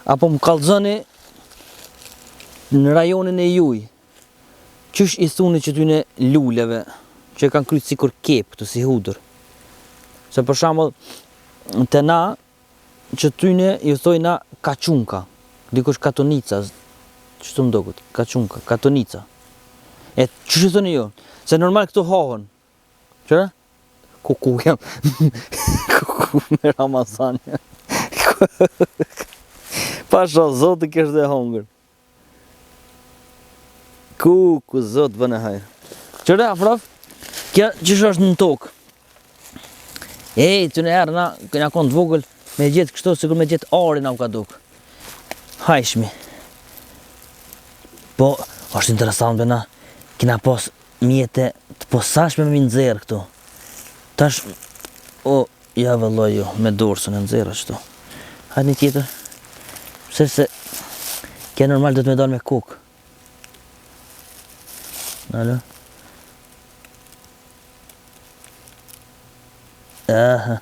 apo më kallëzoni në rajonin e juj, qysh i thuni që tyne luleve, që kanë krytë sikur kep, këtu si hudër. Se për shembull, te na, që tyne ju thojna kaçunka, dikush katonica, ç'të më duket, kaçunka, katonica. E ç'u thoni ju? Se normal këtu hohen. Çfarë? Kuku jam. Kuku me Ramazan. Pasha zotë kesh dhe hongër. Kuku zot bën e hajër. Çfarë afrof? Kjo ç'ish është në tokë. Ej, të në erë na, këna konë të vogël, me gjithë kështu, sikur me gjithë ari na u ka duk. Hajshmi. Po, është interesant bëna, kina pas mjete të posashme me nxerë këtu. Tash, ja vëlloj jo, me dorësën e nxerë ashtu. Hajtë një tjetër. Pse se, kja normal do të me dalë me kokë. Nalo? Aha.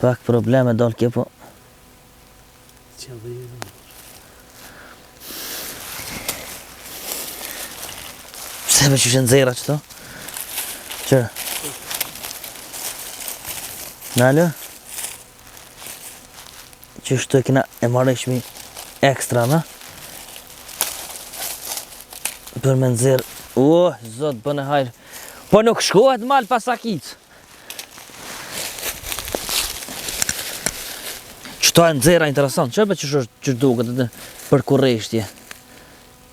Pak probleme dalë kje po. Pse me që shenë zera qëto? Qërë? Nalo? Që shtu e kina e marrëshmi ekstra, na? Për me nëzirë. Zot, bënë e hajrë. Po nuk shkohet malë pasakicë. Qëto e nëzera interesant, që që është që duket për kurreshtje.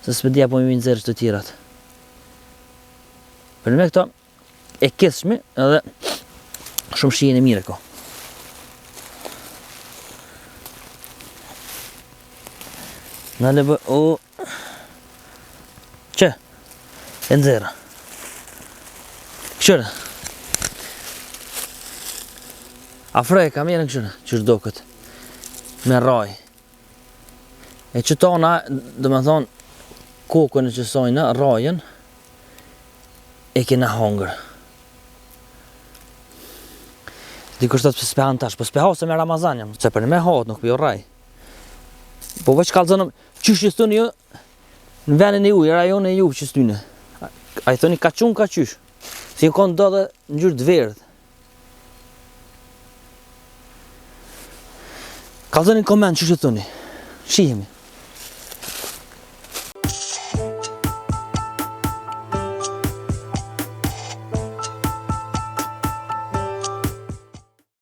Se s'pedia po mi nëzirë që të tjirat. Për me këto e kisshmi edhe shumë shijen e mire ko. Në le bë, që? E nëzera. Këshërë? Afrej, kam jene këshërë, që shdo këtë. Me raj. E që tona, dhe me thonë, kokën e qësojnë, rajen, e kena hongër. Dikush të të spehan tash, po speha se me Ramazan jam, se për në me hatë nuk për jo raj. Po veç kalëzënëm, qysh që stënë ju, në venin e ju, i rajon e ju që stënë. A i thoni kaçun ka qysh, si ju konë do dhe në gjyrë të verdh. Kalëzënin komend që thoni, shihemi.